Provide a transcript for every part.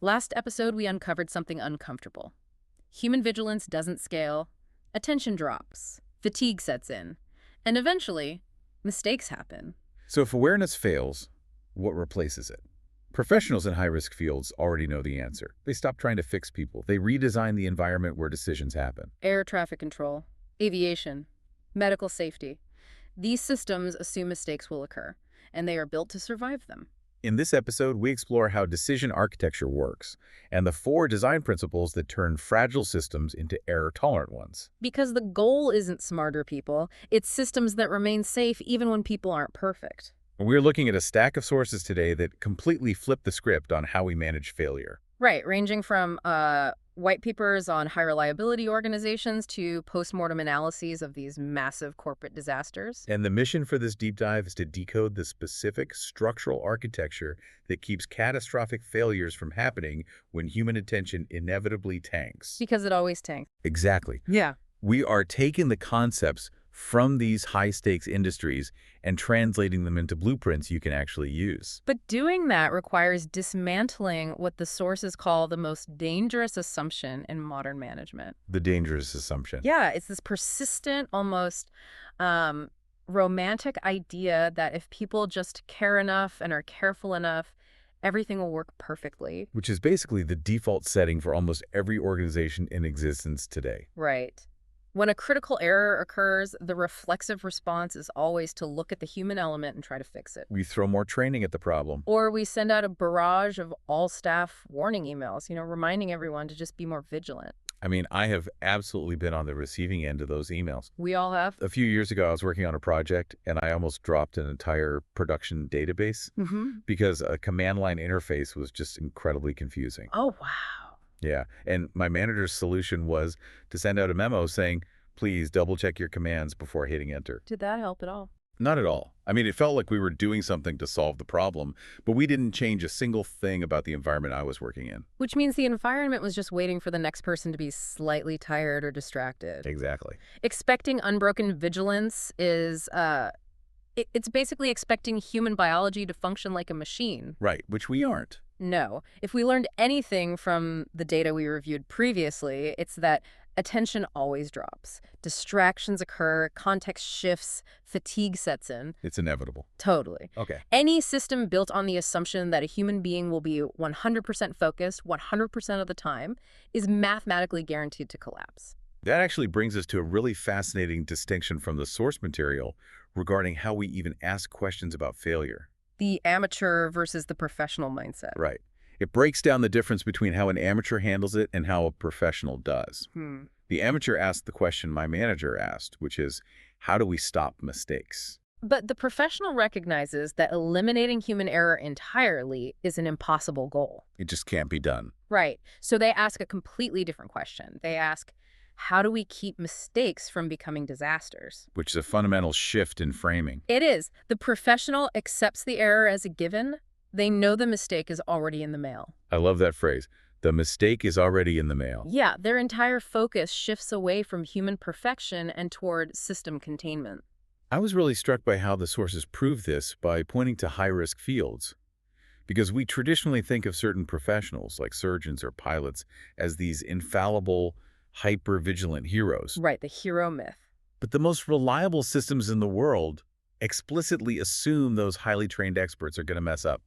Last episode, we uncovered something uncomfortable. Human vigilance doesn't scale, attention drops, fatigue sets in, and eventually, mistakes happen. So if awareness fails, what replaces it? Professionals in high-risk fields already know the answer. They stop trying to fix people. They redesign the environment where decisions happen. Air traffic control, aviation, medical safety. These systems assume mistakes will occur, and they are built to survive them. In this episode, we explore how decision architecture works and the 4 design principles that turn fragile systems into error-tolerant ones. Because the goal isn't smarter people, it's systems that remain safe even when people aren't perfect. We're looking at a stack of sources today that completely flip the script on how we manage failure. Right, ranging from white papers on high reliability organizations to postmortem analyses of these massive corporate disasters. And the mission for this deep dive is to decode the specific structural architecture that keeps catastrophic failures from happening when human attention inevitably tanks. Because it always tanks. Exactly. Yeah. We are taking the concepts from these high-stakes industries and translating them into blueprints you can actually use. But doing that requires dismantling what the sources call the most dangerous assumption in modern management. The dangerous assumption. Yeah, it's this persistent, almost romantic idea that if people just care enough and are careful enough, everything will work perfectly. Which is basically the default setting for almost every organization in existence today. Right. When a critical error occurs, the reflexive response is always to look at the human element and try to fix it. We throw more training at the problem. Or we send out a barrage of all-staff warning emails, reminding everyone to just be more vigilant. I mean, I have absolutely been on the receiving end of those emails. We all have. A few years ago, I was working on a project, and I almost dropped an entire production database because a command line interface was just incredibly confusing. Oh, wow. Yeah, and my manager's solution was to send out a memo saying, please double-check your commands before hitting enter. Did that help at all? Not at all. I mean, it felt like we were doing something to solve the problem, but we didn't change a single thing about the environment I was working in. Which means the environment was just waiting for the next person to be slightly tired or distracted. Exactly. Expecting unbroken vigilance is, it's basically expecting human biology to function like a machine. Right, which we aren't. No. If we learned anything from the data we reviewed previously, it's that attention always drops. Distractions occur, context shifts, fatigue sets in. It's inevitable. Totally. Okay. Any system built on the assumption that a human being will be 100% focused 100% of the time is mathematically guaranteed to collapse. That actually brings us to a really fascinating distinction from the source material regarding how we even ask questions about failure. The amateur versus the professional mindset. Right. It breaks down the difference between how an amateur handles it and how a professional does. The amateur asked the question my manager asked, which is, how do we stop mistakes? But the professional recognizes that eliminating human error entirely is an impossible goal. It just can't be done. Right. So they ask a completely different question. They ask, how do we keep mistakes from becoming disasters? Which is a fundamental shift in framing. It is. The professional accepts the error as a given. They know the mistake is already in the mail. I love that phrase. The mistake is already in the mail. Yeah, their entire focus shifts away from human perfection and toward system containment. I was really struck by how the sources prove this by pointing to high-risk fields. Because we traditionally think of certain professionals, like surgeons or pilots, as these infallible, hyper-vigilant heroes. Right, the hero myth. But the most reliable systems in the world explicitly assume those highly trained experts are going to mess up.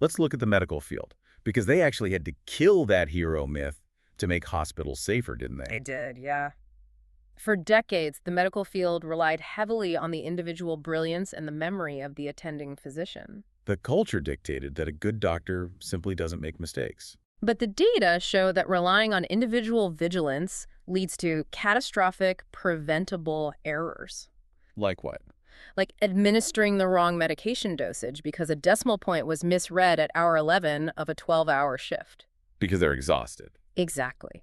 Let's look at the medical field, because they actually had to kill that hero myth to make hospitals safer, didn't they? They did, yeah. For decades, the medical field relied heavily on the individual brilliance and the memory of the attending physician. The culture dictated that a good doctor simply doesn't make mistakes. But the data show that relying on individual vigilance leads to catastrophic, preventable errors. Like what? Like administering the wrong medication dosage because a decimal point was misread at hour 11 of a 12-hour shift. Because they're exhausted. Exactly.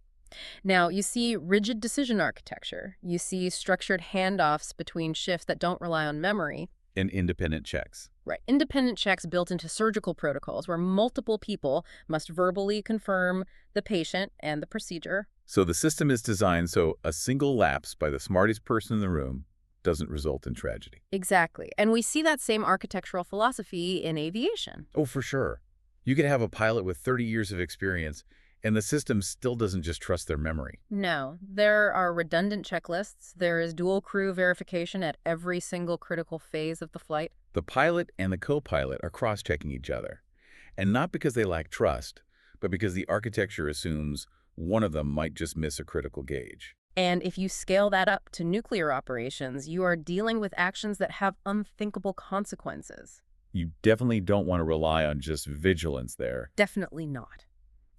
Now, you see rigid decision architecture. You see structured handoffs between shifts that don't rely on memory. And independent checks. Right. Independent checks built into surgical protocols where multiple people must verbally confirm the patient and the procedure. So the system is designed so a single lapse by the smartest person in the room doesn't result in tragedy. Exactly. And we see that same architectural philosophy in aviation. Oh, for sure. You could have a pilot with 30 years of experience, and the system still doesn't just trust their memory. No, there are redundant checklists. There is dual crew verification at every single critical phase of the flight. The pilot and the co-pilot are cross-checking each other, and not because they lack trust, but because the architecture assumes one of them might just miss a critical gauge. And if you scale that up to nuclear operations, you are dealing with actions that have unthinkable consequences. You definitely don't want to rely on just vigilance there. Definitely not.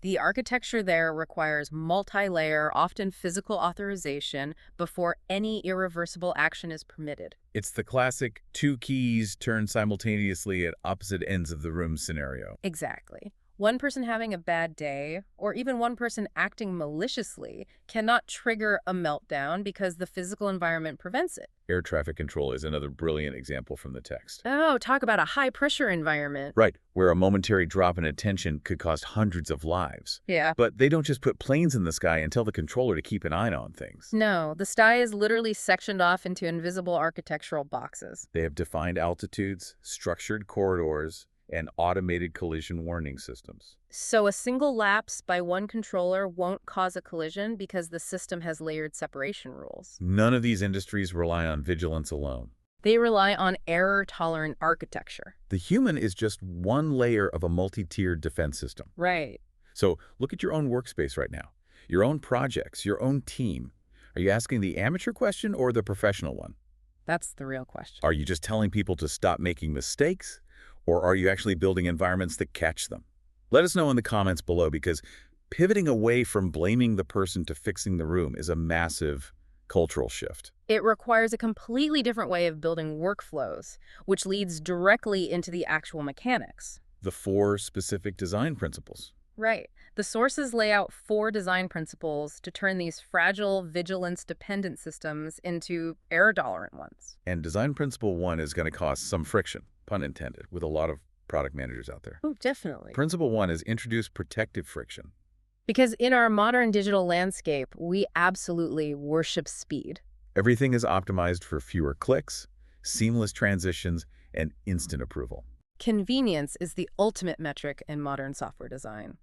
The architecture there requires multi-layer, often physical authorization before any irreversible action is permitted. It's the classic two keys turn simultaneously at opposite ends of the room scenario. Exactly. One person having a bad day, or even one person acting maliciously, cannot trigger a meltdown because the physical environment prevents it. Air traffic control is another brilliant example from the text. Oh, talk about a high-pressure environment. Right, where a momentary drop in attention could cost hundreds of lives. Yeah. But they don't just put planes in the sky and tell the controller to keep an eye on things. No, the sky is literally sectioned off into invisible architectural boxes. They have defined altitudes, structured corridors, and automated collision warning systems. So a single lapse by one controller won't cause a collision because the system has layered separation rules. None of these industries rely on vigilance alone. They rely on error-tolerant architecture. The human is just one layer of a multi-tiered defense system. Right. So look at your own workspace right now, your own projects, your own team. Are you asking the amateur question or the professional one? That's the real question. Are you just telling people to stop making mistakes? Or are you actually building environments that catch them? Let us know in the comments below, because pivoting away from blaming the person to fixing the room is a massive cultural shift. It requires a completely different way of building workflows, which leads directly into the actual mechanics. The 4 specific design principles. Right. The sources lay out 4 design principles to turn these fragile, vigilance-dependent systems into error-tolerant ones. And design principle 1 is going to cause some friction, pun intended, with a lot of product managers out there. Oh, definitely. Principle 1 is introduce protective friction. Because in our modern digital landscape, we absolutely worship speed. Everything is optimized for fewer clicks, seamless transitions, and instant approval. Convenience is the ultimate metric in modern software design.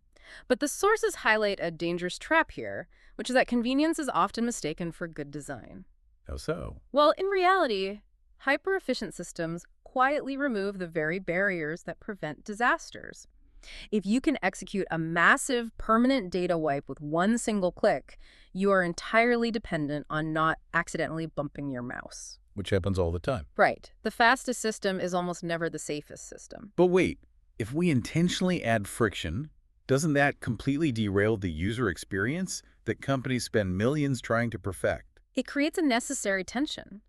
But the sources highlight a dangerous trap here, which is that convenience is often mistaken for good design. How so? Well, in reality, hyper-efficient systems quietly remove the very barriers that prevent disasters. If you can execute a massive permanent data wipe with one single click, you are entirely dependent on not accidentally bumping your mouse. Which happens all the time. Right. The fastest system is almost never the safest system. But wait, if we intentionally add friction, doesn't that completely derail the user experience that companies spend millions trying to perfect? It creates a necessary tension.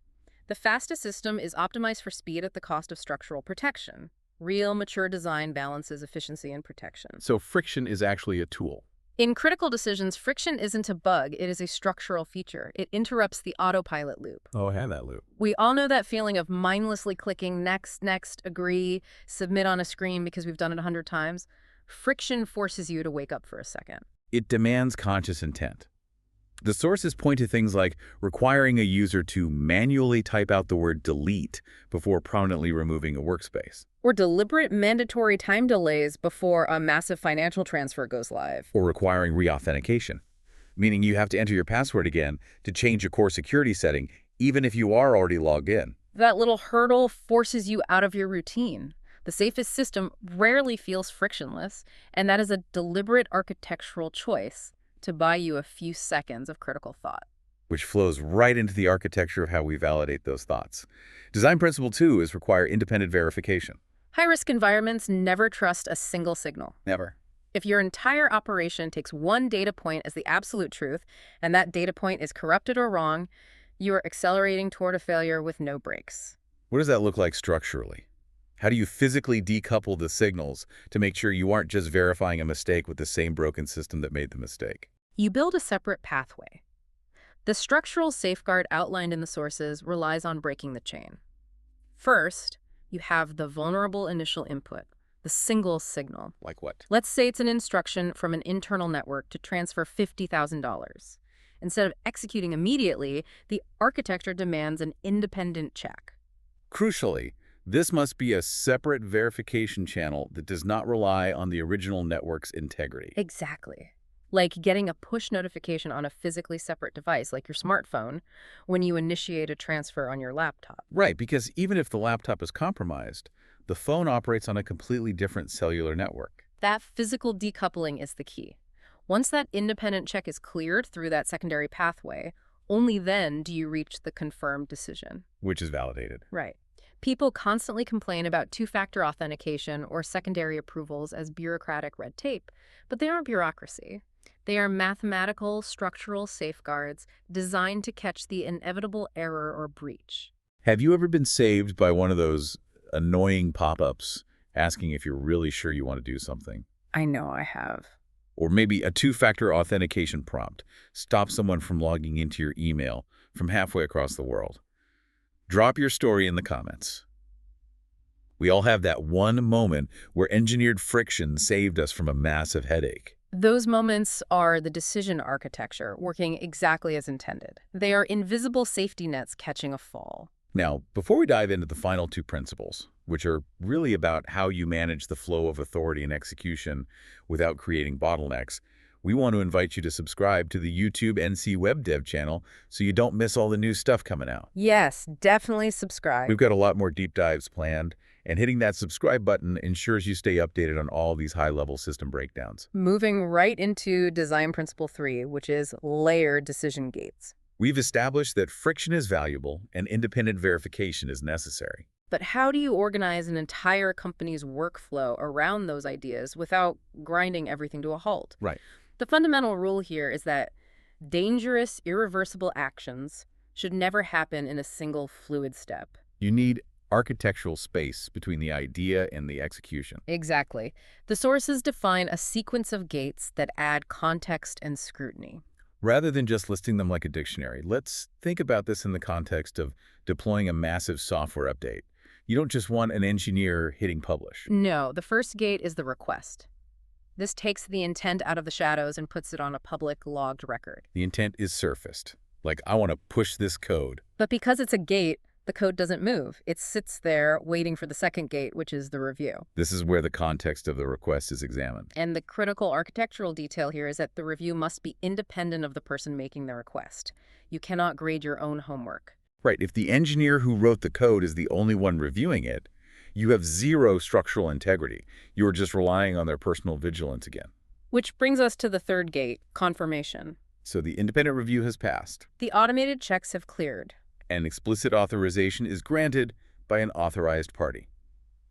The fastest system is optimized for speed at the cost of structural protection. Real, mature design balances efficiency and protection. So friction is actually a tool. In critical decisions, friction isn't a bug, it is a structural feature. It interrupts the autopilot loop. Oh, I had that loop. We all know that feeling of mindlessly clicking next, agree, submit on a screen because we've done it 100 times. Friction forces you to wake up for a second. It demands conscious intent. The sources point to things like requiring a user to manually type out the word delete before prominently removing a workspace. Or deliberate mandatory time delays before a massive financial transfer goes live. Or requiring re-authentication, meaning you have to enter your password again to change your core security setting, even if you are already logged in. That little hurdle forces you out of your routine. The safest system rarely feels frictionless, and that is a deliberate architectural choice to buy you a few seconds of critical thought. Which flows right into the architecture of how we validate those thoughts. Design principle 2 is require independent verification. High-risk environments never trust a single signal. Never. If your entire operation takes one data point as the absolute truth, and that data point is corrupted or wrong, you are accelerating toward a failure with no brakes. What does that look like structurally? How do you physically decouple the signals to make sure you aren't just verifying a mistake with the same broken system that made the mistake? You build a separate pathway. The structural safeguard outlined in the sources relies on breaking the chain. First, you have the vulnerable initial input, the single signal. Like what? Let's say it's an instruction from an internal network to transfer $50,000. Instead of executing immediately, the architecture demands an independent check. Crucially, This must be a separate verification channel that does not rely on the original network's integrity. Exactly. Like getting a push notification on a physically separate device, like your smartphone, when you initiate a transfer on your laptop. Right, because even if the laptop is compromised, the phone operates on a completely different cellular network. That physical decoupling is the key. Once that independent check is cleared through that secondary pathway, only then do you reach the confirmed decision. Which is validated. Right. People constantly complain about two-factor authentication or secondary approvals as bureaucratic red tape, but they aren't bureaucracy. They are mathematical, structural safeguards designed to catch the inevitable error or breach. Have you ever been saved by one of those annoying pop-ups asking if you're really sure you want to do something? I know I have. Or maybe a two-factor authentication prompt stops someone from logging into your email from halfway across the world. Drop your story in the comments. We all have that one moment where engineered friction saved us from a massive headache. Those moments are the decision architecture working exactly as intended. They are invisible safety nets catching a fall. Now, before we dive into the final two principles, which are really about how you manage the flow of authority and execution without creating bottlenecks, we want to invite you to subscribe to the YouTube NCWEBDEV channel so you don't miss all the new stuff coming out. Yes, definitely subscribe. We've got a lot more deep dives planned, and hitting that subscribe button ensures you stay updated on all these high-level system breakdowns. Moving right into design principle 3, which is layered decision gates. We've established that friction is valuable and independent verification is necessary. But how do you organize an entire company's workflow around those ideas without grinding everything to a halt? Right. The fundamental rule here is that dangerous, irreversible actions should never happen in a single fluid step. You need architectural space between the idea and the execution. Exactly. The sources define a sequence of gates that add context and scrutiny. Rather than just listing them like a dictionary, let's think about this in the context of deploying a massive software update. You don't just want an engineer hitting publish. No, the first gate is the request. This takes the intent out of the shadows and puts it on a public logged record. The intent is surfaced. Like, I want to push this code. But because it's a gate, the code doesn't move. It sits there waiting for the second gate, which is the review. This is where the context of the request is examined. And the critical architectural detail here is that the review must be independent of the person making the request. You cannot grade your own homework. Right. If the engineer who wrote the code is the only one reviewing it, you have zero structural integrity. You are just relying on their personal vigilance again. Which brings us to the third gate, confirmation. So the independent review has passed. The automated checks have cleared. And explicit authorization is granted by an authorized party.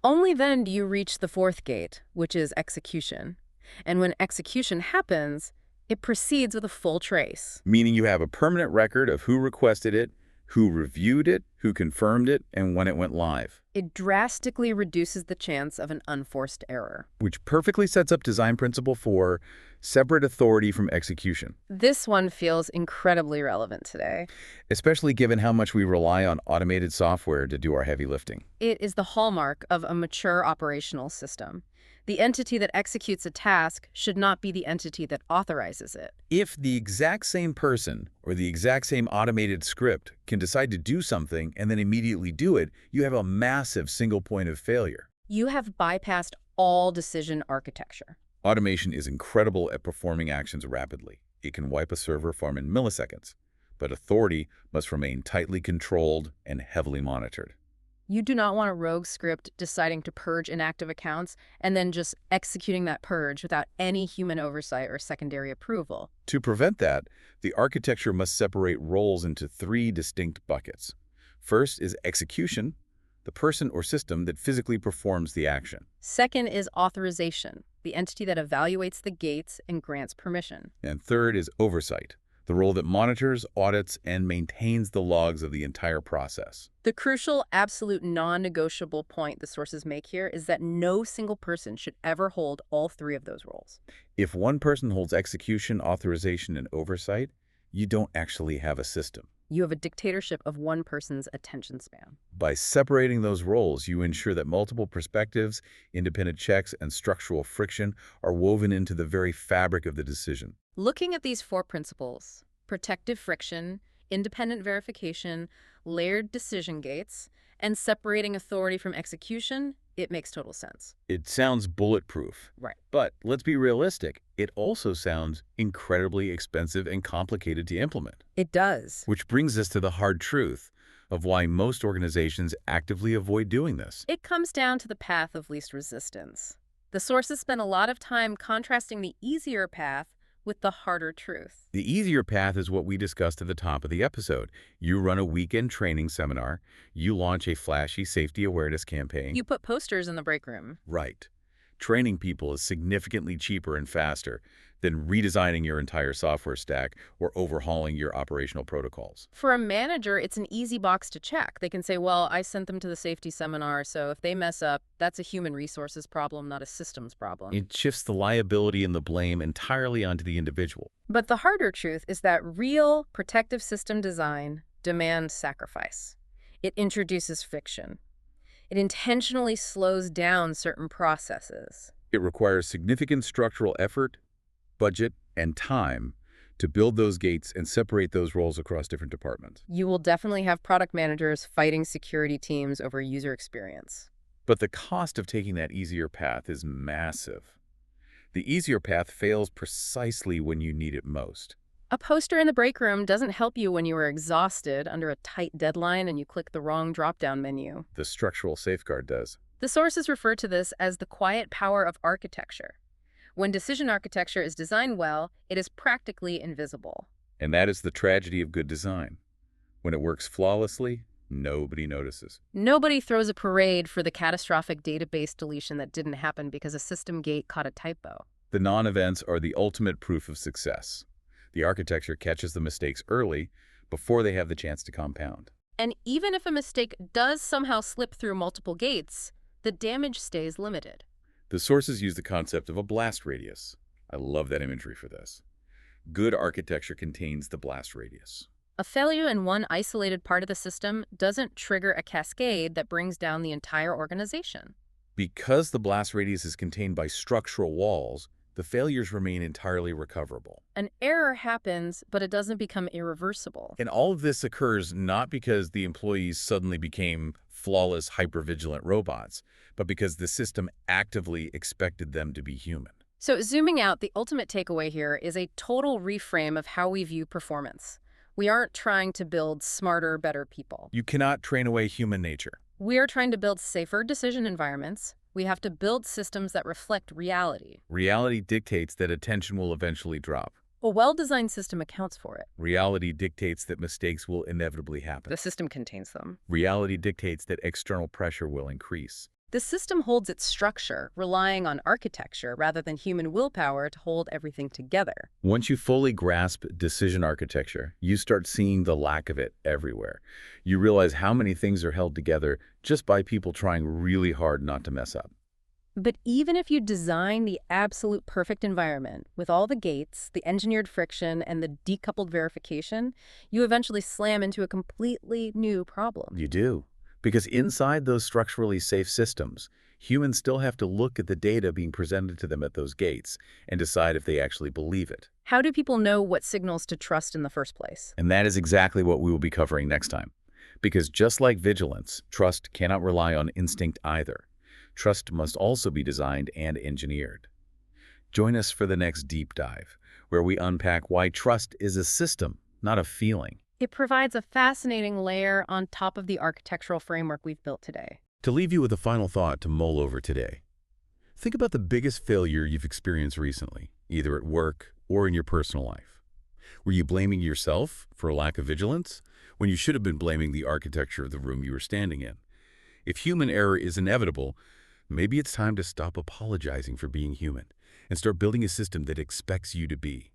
Only then do you reach the fourth gate, which is execution. And when execution happens, it proceeds with a full trace. Meaning you have a permanent record of who requested it, who reviewed it, who confirmed it, and when it went live. It drastically reduces the chance of an unforced error. Which perfectly sets up design principle 4, separate authority from execution. This one feels incredibly relevant today. Especially given how much we rely on automated software to do our heavy lifting. It is the hallmark of a mature operational system. The entity that executes a task should not be the entity that authorizes it. If the exact same person or the exact same automated script can decide to do something and then immediately do it, you have a massive single point of failure. You have bypassed all decision architecture. Automation is incredible at performing actions rapidly. It can wipe a server farm in milliseconds, but authority must remain tightly controlled and heavily monitored. You do not want a rogue script deciding to purge inactive accounts and then just executing that purge without any human oversight or secondary approval. To prevent that, the architecture must separate roles into 3 distinct buckets. First is execution, the person or system that physically performs the action. Second is authorization, the entity that evaluates the gates and grants permission. And third is oversight, the role that monitors, audits, and maintains the logs of the entire process. The crucial, absolute, non-negotiable point the sources make here is that no single person should ever hold all 3 of those roles. If one person holds execution, authorization, and oversight, you don't actually have a system. You have a dictatorship of one person's attention span. By separating those roles, you ensure that multiple perspectives, independent checks, and structural friction are woven into the very fabric of the decision. Looking at these 4 principles, protective friction, independent verification, layered decision gates, And separating authority from execution, it makes total sense. It sounds bulletproof. Right. But let's be realistic. It also sounds incredibly expensive and complicated to implement. It does. Which brings us to the hard truth of why most organizations actively avoid doing this. It comes down to the path of least resistance. The sources spend a lot of time contrasting the easier path with the harder truth. The easier path is what we discussed at the top of the episode. You run a weekend training seminar. You launch a flashy safety awareness campaign. You put posters in the break room. Right. Training people is significantly cheaper and faster than redesigning your entire software stack or overhauling your operational protocols. For a manager, it's an easy box to check. They can say, well, I sent them to the safety seminar, so if they mess up, that's a human resources problem, not a systems problem. It shifts the liability and the blame entirely onto the individual. But the harder truth is that real protective system design demands sacrifice. It introduces friction. It intentionally slows down certain processes. It requires significant structural effort, budget, and time to build those gates and separate those roles across different departments. You will definitely have product managers fighting security teams over user experience. But the cost of taking that easier path is massive. The easier path fails precisely when you need it most. A poster in the break room doesn't help you when you are exhausted under a tight deadline and you click the wrong drop-down menu. The structural safeguard does. The sources refer to this as the quiet power of architecture. When decision architecture is designed well, it is practically invisible. And that is the tragedy of good design. When it works flawlessly, nobody notices. Nobody throws a parade for the catastrophic database deletion that didn't happen because a system gate caught a typo. The non-events are the ultimate proof of success. The architecture catches the mistakes early before they have the chance to compound. And even if a mistake does somehow slip through multiple gates, the damage stays limited. The sources use the concept of a blast radius. I love that imagery for this. Good architecture contains the blast radius. A failure in one isolated part of the system doesn't trigger a cascade that brings down the entire organization. Because the blast radius is contained by structural walls, the failures remain entirely recoverable. An error happens, but it doesn't become irreversible. And all of this occurs not because the employees suddenly became flawless, hypervigilant robots, but because the system actively expected them to be human. So zooming out, the ultimate takeaway here is a total reframe of how we view performance. We aren't trying to build smarter, better people. You cannot train away human nature. We are trying to build safer decision environments. We have to build systems that reflect reality. Reality dictates that attention will eventually drop. A well-designed system accounts for it. Reality dictates that mistakes will inevitably happen. The system contains them. Reality dictates that external pressure will increase. The system holds its structure, relying on architecture rather than human willpower to hold everything together. Once you fully grasp decision architecture, you start seeing the lack of it everywhere. You realize how many things are held together just by people trying really hard not to mess up. But even if you design the absolute perfect environment, with all the gates, the engineered friction, and the decoupled verification, you eventually slam into a completely new problem. You do. Because inside those structurally safe systems, humans still have to look at the data being presented to them at those gates and decide if they actually believe it. How do people know what signals to trust in the first place? And that is exactly what we will be covering next time. Because just like vigilance, trust cannot rely on instinct either. Trust must also be designed and engineered. Join us for the next deep dive, where we unpack why trust is a system, not a feeling. It provides a fascinating layer on top of the architectural framework we've built today. To leave you with a final thought to mull over today, think about the biggest failure you've experienced recently, either at work or in your personal life. Were you blaming yourself for a lack of vigilance when you should have been blaming the architecture of the room you were standing in? If human error is inevitable, maybe it's time to stop apologizing for being human and start building a system that expects you to be.